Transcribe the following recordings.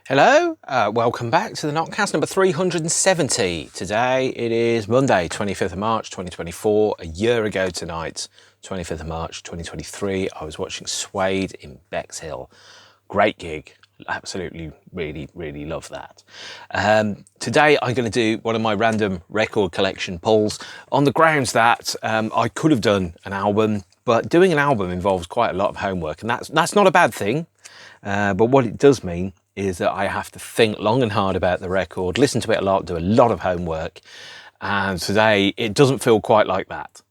Hello, welcome back to the NOTCAST number 370. Today it is Monday, 25th of March 2024. A year ago tonight, 25th of March 2023, I was watching Suede in Bexhill. Great gig. Absolutely, really love that. Today I'm going to do one of my random record collection pulls on the grounds that I could have done an album, but doing an album involves quite a lot of homework, and that's not a bad thing. But what it does mean is that I have to think long and hard about the record, listen to it a lot, do a lot of homework. And today it doesn't feel quite like that.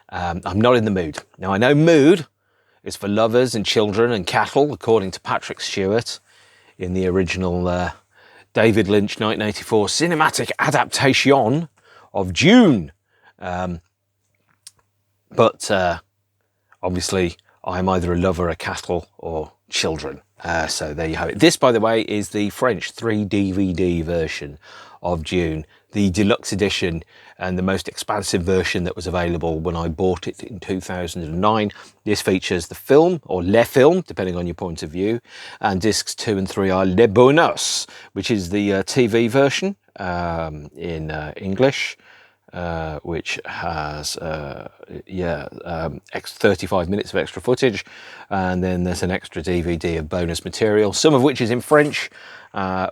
I'm not in the mood. Now I know mood is for lovers and children and cattle, according to Patrick Stewart in the original David Lynch 1984 cinematic adaptation of Dune. But obviously I'm either a lover of cattle or children. So there you have it. This, by the way, is the French 3 DVD version of Dune, the deluxe edition and the most expansive version that was available when I bought it in 2009. This features the film, or le film, depending on your point of view, and discs 2 and 3 are le bonus, which is the TV version in English. Which has 35 minutes of extra footage, and then there's an extra DVD of bonus material, some of which is in French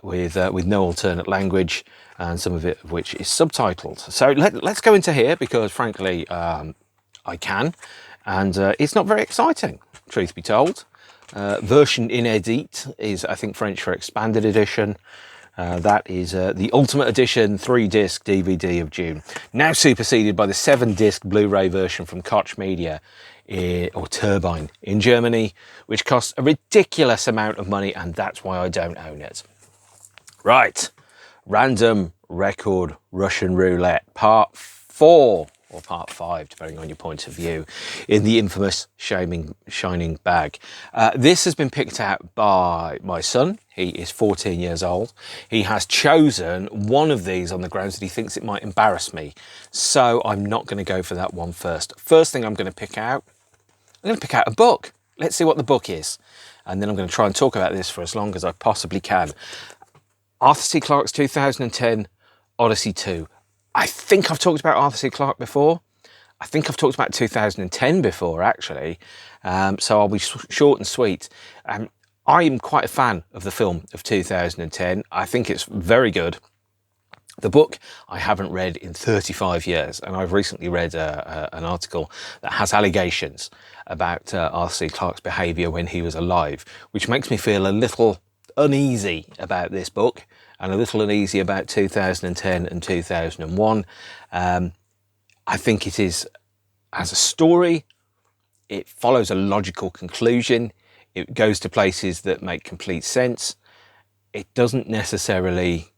with no alternate language, and some of it which is subtitled. So let's go into here, because frankly I can, and it's not very exciting, truth be told. Version inédite is, I think, French for expanded edition. That is the Ultimate Edition 3-disc DVD of Dune, now superseded by the 7-disc Blu Ray version from Koch Media, or Turbine, in Germany, which costs a ridiculous amount of money, and that's why I don't own it. Right, random record Russian roulette, part 4, or part 5, depending on your point of view, in the infamous shining bag. This has been picked out by my son. He is 14 years old. He has chosen one of these on the grounds that he thinks it might embarrass me. So I'm not going to go for that one first. First thing I'm going to pick out a book. Let's see what the book is. And then I'm going to try and talk about this for as long as I possibly can. Arthur C. Clarke's 2010 Odyssey 2. I think I've talked about Arthur C. Clarke before. I think I've talked about 2010 before, actually. So I'll be short and sweet. I am quite a fan of the film of 2010. I think it's very good. The book I haven't read in 35 years, and I've recently read an article that has allegations about Arthur C. Clarke's behaviour when he was alive, which makes me feel a little uneasy about this book, and a little uneasy about 2010 and 2001. I think it is, as a story, it follows a logical conclusion. It goes to places that make complete sense. It doesn't necessarily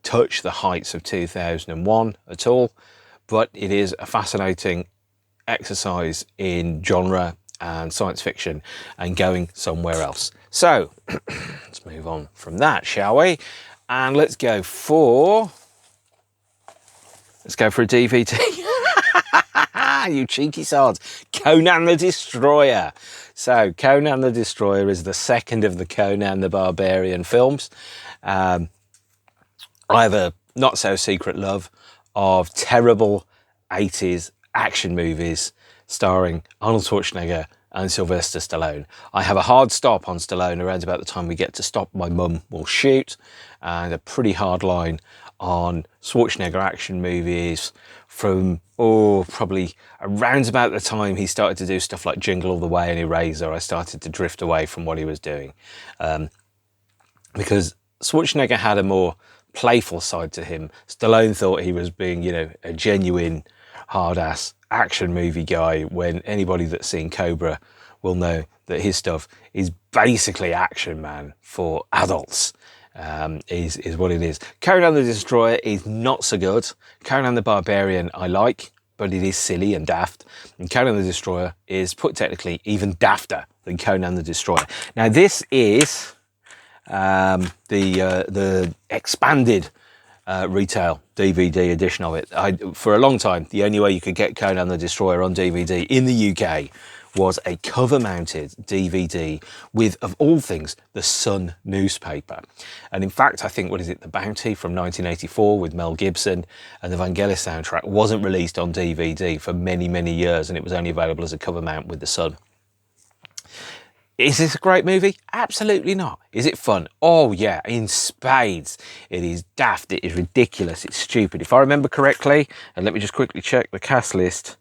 touch the heights of 2001 at all, but it is a fascinating exercise in genre and science fiction and going somewhere else. So let's move on from that, shall we? And let's go for a DVD. You cheeky sods. Conan the Destroyer. So Conan the Destroyer is the second of the Conan the Barbarian films. I have a not so secret love of terrible 80s action movies starring Arnold Schwarzenegger and Sylvester Stallone. I have a hard stop on Stallone around about the time we get to Stop My Mum Will Shoot, and a pretty hard line on Schwarzenegger action movies from, probably around about the time he started to do stuff like Jingle All the Way and Eraser. I started to drift away from what he was doing. Because Schwarzenegger had a more playful side to him. Stallone thought he was being, a genuine hard-ass action movie guy, when anybody that's seen Cobra will know that his stuff is basically Action Man for adults. Is what it is. Conan the Destroyer is not so good. Conan the Barbarian I like, but it is silly and daft. And Conan the Destroyer is, put technically, even dafter than Conan the Destroyer. Now this is the expanded retail DVD edition of it. For a long time, the only way you could get Conan the Destroyer on DVD in the UK was a cover-mounted DVD with, of all things, the Sun newspaper. And in fact, I think, what is it, The Bounty from 1984 with Mel Gibson and the Vangelis soundtrack wasn't released on DVD for many, many years, and it was only available as a cover mount with the Sun. Is this a great movie? Absolutely not. Is it fun? Oh yeah, in spades. It is daft, it is ridiculous, it's stupid. If I remember correctly, and let me just quickly check the cast list.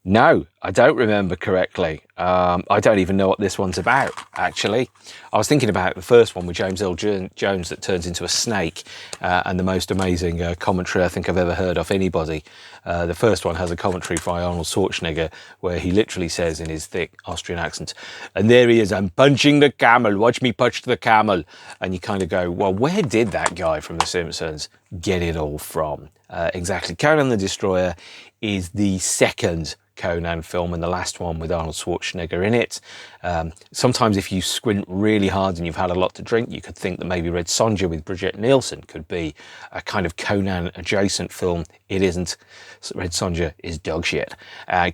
No, I don't remember correctly. I don't even know what this one's about, actually. I was thinking about the first one with James Earl Jones that turns into a snake, and the most amazing commentary I think I've ever heard of anybody. The first one has a commentary by Arnold Schwarzenegger where he literally says in his thick Austrian accent, "And there he is, I'm punching the camel, watch me punch the camel." And you kind of go, well, where did that guy from The Simpsons get it all from? Exactly. Conan the Destroyer is the second Conan film and the last one with Arnold Schwarzenegger in it. Sometimes if you squint really hard and you've had a lot to drink, you could think that maybe Red Sonja with Brigitte Nielsen could be a kind of Conan adjacent film. It isn't. Red Sonja is dog shit.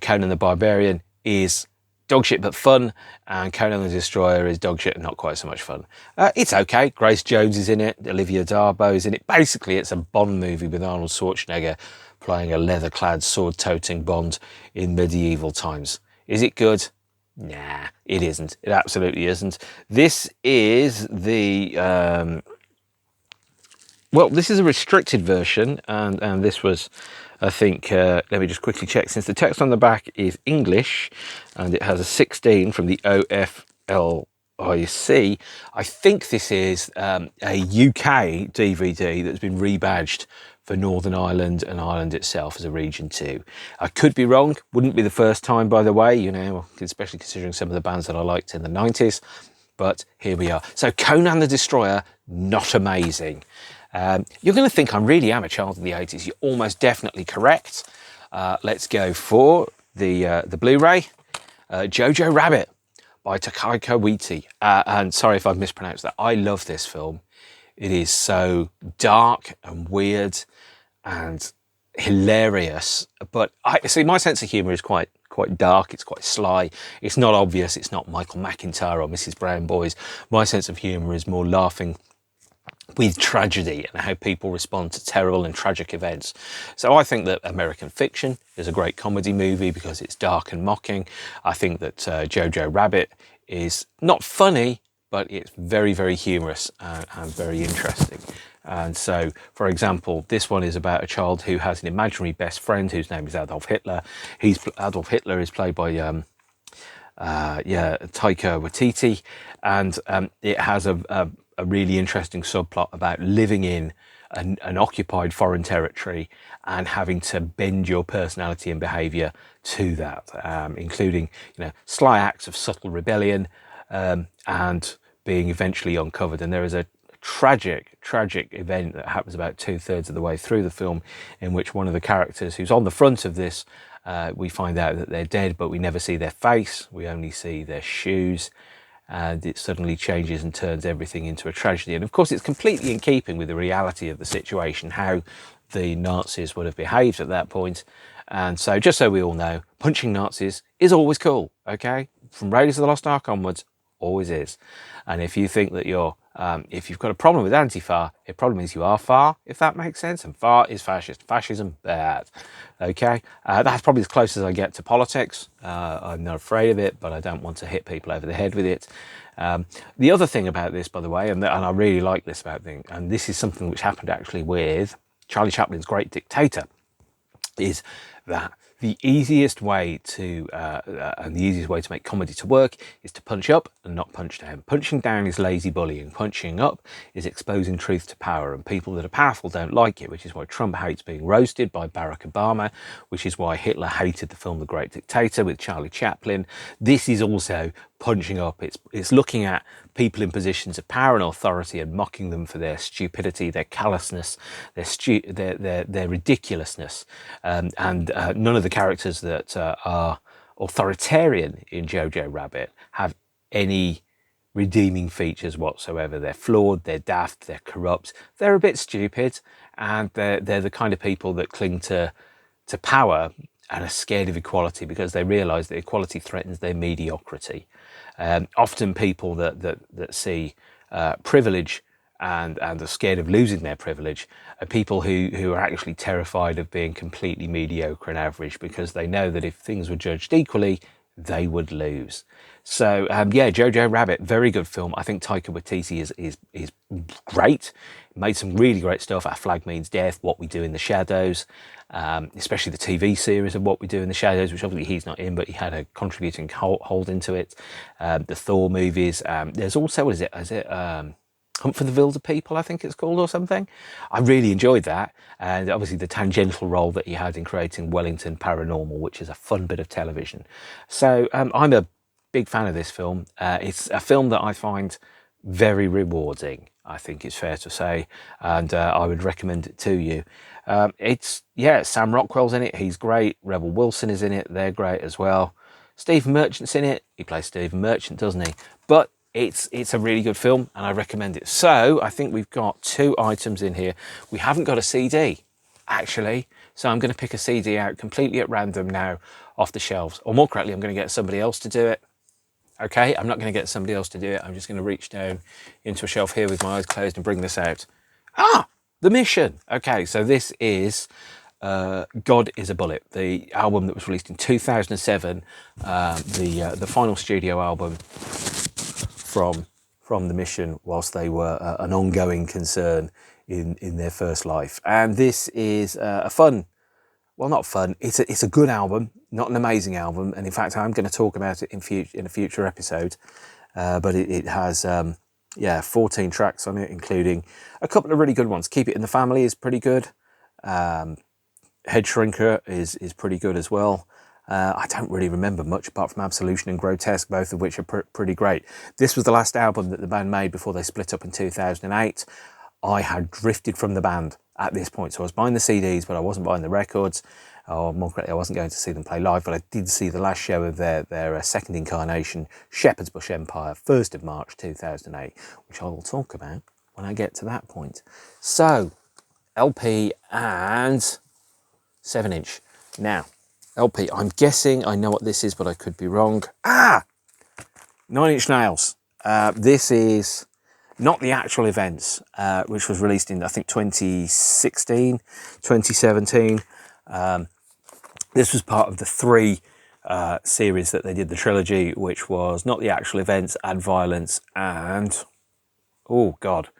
Conan the Barbarian is dog shit but fun, and Conan the Destroyer is dog shit and not quite so much fun. It's okay. Grace Jones is in it, Olivia d'Arbo's in it. Basically, it's a Bond movie with Arnold Schwarzenegger playing a leather-clad, sword-toting Bond in medieval times. Is it good? Nah, it isn't. It absolutely isn't. This is the... well, this is a restricted version, and this was, I think, let me just quickly check, since the text on the back is English, and it has a 16 from the OFLIC, I think this is a UK DVD that's been rebadged for Northern Ireland and Ireland itself as a region too. I could be wrong, wouldn't be the first time, by the way, you know, especially considering some of the bands that I liked in the 90s, but here we are. So Conan the Destroyer, not amazing. You're going to think I really am a child of the 80s. You're almost definitely correct. Let's go for the Blu Ray. Jojo Rabbit by Taika Waititi. And sorry if I've mispronounced that. I love this film. It is so dark and weird and hilarious. But I see, my sense of humour is quite dark. It's quite sly. It's not obvious. It's not Michael McIntyre or Mrs. Brown Boys. My sense of humour is more laughing with tragedy and how people respond to terrible and tragic events. So I think that American Fiction is a great comedy movie because it's dark and mocking. I think that Jojo Rabbit is not funny, but it's very, very humorous and very interesting. And so, for example, this one is about a child who has an imaginary best friend whose name is Adolf Hitler. Adolf Hitler is played by Taika Waititi, and it has a really interesting subplot about living in an occupied foreign territory and having to bend your personality and behaviour to that, including, you know, sly acts of subtle rebellion and being eventually uncovered. And there is a tragic event that happens about 2/3 of the way through the film, in which one of the characters who's on the front of this, we find out that they're dead, but we never see their face, we only see their shoes, and it suddenly changes and turns everything into a tragedy. And of course, it's completely in keeping with the reality of the situation, how the Nazis would have behaved at that point. And so, just so we all know, punching Nazis is always cool, okay? From Raiders of the Lost Ark onwards, always is. And if you think that if you've got a problem with Antifa, it probably means you are far, if that makes sense. And far is fascist. Fascism, bad. Okay? That's probably as close as I get to politics. I'm not afraid of it, but I don't want to hit people over the head with it. The other thing about this, by the way, and I really like this about thing, and this is something which happened actually with Charlie Chaplin's Great Dictator, is that the easiest way to make comedy to work is to punch up and not punch down. Punching down is lazy bullying. Punching up is exposing truth to power, and people that are powerful don't like it, which is why Trump hates being roasted by Barack Obama, which is why Hitler hated the film The Great Dictator with Charlie Chaplin. This is also punching up. It's looking at people in positions of power and authority and mocking them for their stupidity, their callousness, their ridiculousness. And none of the characters that are authoritarian in Jojo Rabbit have any redeeming features whatsoever. They're flawed, they're daft, they're corrupt, they're a bit stupid, and they're the kind of people that cling to power are scared of equality because they realise that equality threatens their mediocrity. Often people that see privilege and are scared of losing their privilege are people who are actually terrified of being completely mediocre and average, because they know that if things were judged equally, they would lose. So yeah, Jojo Rabbit, very good film. I think Taika Waititi is great. Made some really great stuff. Our Flag Means Death, What We Do in the Shadows, especially the TV series of What We Do in the Shadows, which obviously he's not in, but he had a contributing hold into it. The Thor movies. There's also, what is it Hunt for the Wilder People, I think it's called, or something. I really enjoyed that. And obviously the tangential role that he had in creating Wellington Paranormal, which is a fun bit of television. So I'm a big fan of this film. It's a film that I find very rewarding, I think it's fair to say, and I would recommend it to you. Sam Rockwell's in it, he's great. Rebel Wilson is in it, they're great as well. Stephen Merchant's in it, he plays Stephen Merchant, doesn't he? But it's a really good film and I recommend it. So I think we've got 2 items in here. We haven't got a CD, actually, so I'm going to pick a CD out completely at random now off the shelves, or more correctly, I'm going to get somebody else to do it. Okay, I'm not going to get somebody else to do it. I'm just going to reach down into a shelf here with my eyes closed and bring this out. The Mission. Okay, so this is God is a Bullet, the album that was released in 2007, the final studio album from The Mission whilst they were an ongoing concern in their first life. And this is a fun, well, not fun, it's a good album, not an amazing album, and in fact I'm going to talk about it in a future episode, but it has 14 tracks on it, including a couple of really good ones. Keep It in the Family is pretty good, Head Shrinker is pretty good as well. I don't really remember much apart from Absolution and Grotesque, both of which are pretty great. This was the last album that the band made before they split up in 2008. I had drifted from the band at this point, so I was buying the CDs, but I wasn't buying the records, or more correctly, I wasn't going to see them play live, but I did see the last show of their second incarnation, Shepherd's Bush Empire, 1st of March 2008, which I will talk about when I get to that point. So, LP and 7-inch. Now, LP, I'm guessing I know what this is, but I could be wrong. 9 Inch Nails. This is not the actual Events, which was released in, I think, 2016, 2017. This was part of the 3 series that they did, the trilogy, which was Not the Actual Events, Ad Violence, and, oh God,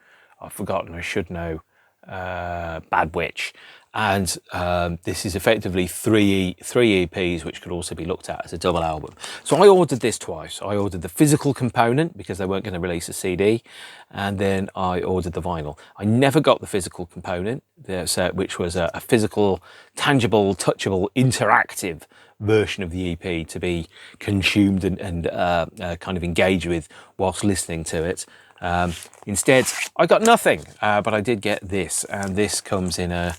I've forgotten, I should know, Bad Witch. And this is effectively three EPs, which could also be looked at as a double album. So I ordered this twice. I ordered the physical component because they weren't going to release a CD, and then I ordered the vinyl. I never got the physical component, which was a physical, tangible, touchable, interactive version of the EP to be consumed and kind of engaged with whilst listening to it. Instead, I got nothing, but I did get this, and this comes in a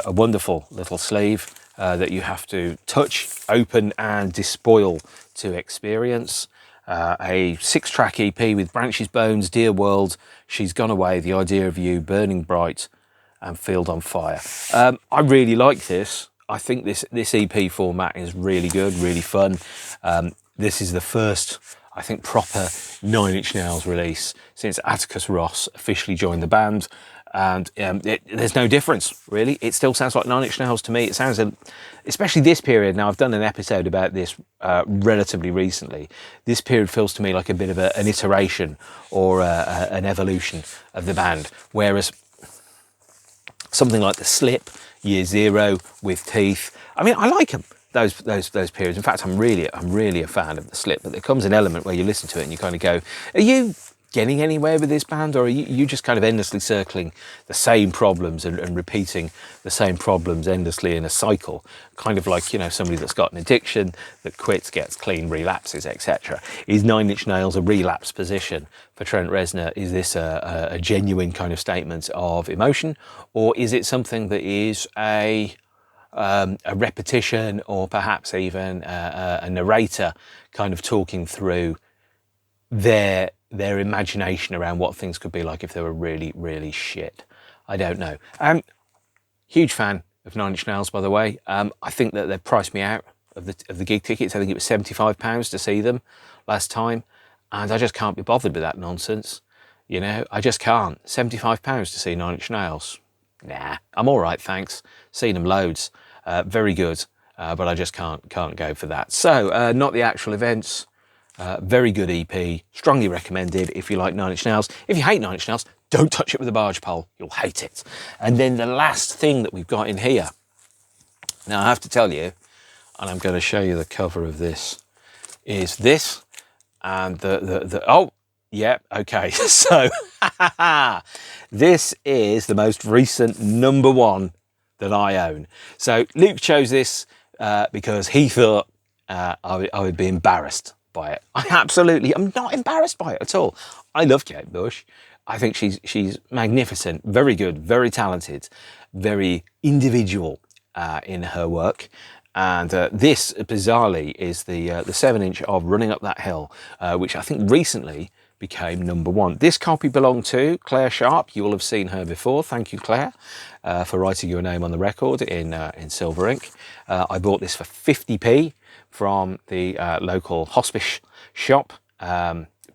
wonderful little sleeve that you have to touch, open and despoil to experience. A 6-track EP with Branches, Bones, Dear World, She's Gone Away, The Idea of You, Burning Bright and Field on Fire. I really like this. I think this EP format is really good, really fun. This is the first, I think, proper 9 Inch Nails release since Atticus Ross officially joined the band. And there's no difference, really. It still sounds like 9 Inch Nails to me. It sounds, especially this period, now I've done an episode about this relatively recently. This period feels to me like a bit of an iteration or an evolution of the band. Whereas something like The Slip, Year Zero, With Teeth, I mean, I like them, those periods. In fact, I'm really a fan of The Slip, but there comes an element where you listen to it and you kind of go, are you getting anywhere with this band, or are you just kind of endlessly circling the same problems and repeating the same problems endlessly in a cycle, kind of like, you know, somebody that's got an addiction that quits, gets clean, relapses, etc. Is 9 Inch Nails a relapse position for Trent Reznor? Is this a genuine kind of statement of emotion, or is it something that is a repetition, or perhaps even a narrator kind of talking through their imagination around what things could be like if they were really, really shit? I don't know. Huge fan, of Nine Inch Nails, by the way. I think that they've priced me out of the gig tickets. I think it was £75 to see them last time, and I just can't be bothered with that nonsense. You know, I just can't. £75 to see Nine Inch Nails. Nah, I'm all right, thanks. Seen them loads. Very good, but I just can't go for that. So, not the actual events. Very good EP. Strongly recommended if you like Nine Inch Nails. If you hate Nine Inch Nails, don't touch it with a barge pole. You'll hate it. And then the last thing that we've got in here. Now, I have to tell you, and I'm going to show you the cover of this, is this. And oh, yeah, okay. So, this is the most recent #1 that I own. So, Luke chose this because he thought I would be embarrassed by it. I'm not embarrassed by it at all. I love Kate Bush. I think she's magnificent, very good, very talented, very individual in her work. And this, bizarrely, is the 7-inch of Running Up That Hill, which I think recently became #1. This copy belonged to Claire Sharp. You will have seen her before. Thank you, Claire, for writing your name on the record in silver ink. I bought this for 50p from the local hospice shop,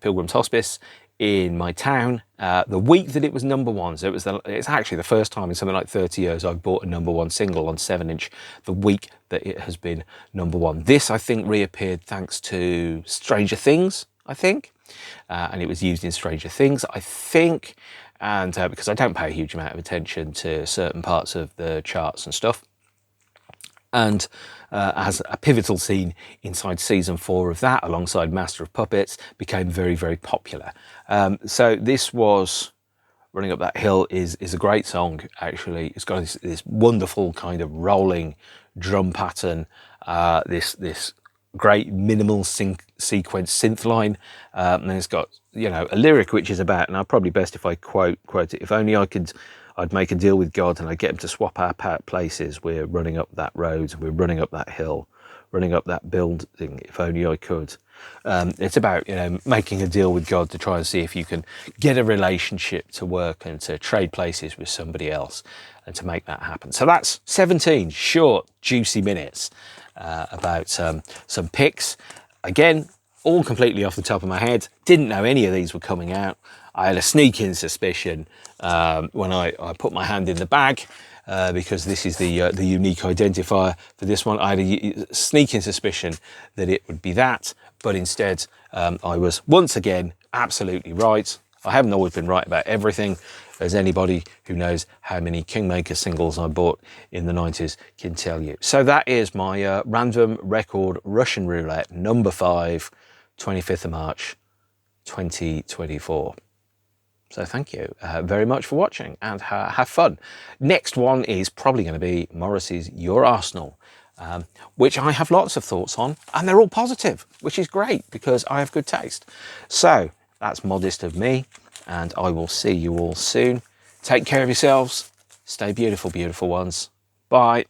Pilgrim's Hospice, in my town, the week that it was #1. So it's actually the first time in something like 30 years I've bought a #1 single on 7-inch, the week that it has been #1. This, I think, reappeared thanks to Stranger Things, I think. And it was used in Stranger Things, I think. And because I don't pay a huge amount of attention to certain parts of the charts and stuff. And as a pivotal scene inside season 4 of that, alongside Master of Puppets, became very, very popular. So this was Running Up That Hill is a great song, actually. It's got this wonderful kind of rolling drum pattern, this great minimal sequence synth line, and then it's got, you know, a lyric which is about, and I'll probably best if I quote it, if only I'd make a deal with God and I'd get him to swap our places. We're running up that road, we're running up that hill, running up that building, if only I could. It's about, you know, making a deal with God to try and see if you can get a relationship to work and to trade places with somebody else and to make that happen. So that's 17 short, juicy minutes about some picks. Again, all completely off the top of my head. Didn't know any of these were coming out. I had a sneaking suspicion when I put my hand in the bag, because this is the unique identifier for this one. I had a sneaking suspicion that it would be that, but instead I was once again absolutely right. I haven't always been right about everything, as anybody who knows how many Kingmaker singles I bought in the 90s can tell you. So that is my random record Russian roulette #5, 25th of March 2024. So thank you very much for watching, and have fun. Next one is probably going to be Morrissey's Your Arsenal, which I have lots of thoughts on, and they're all positive, which is great because I have good taste. So that's modest of me, and I will see you all soon. Take care of yourselves. Stay beautiful, beautiful ones. Bye.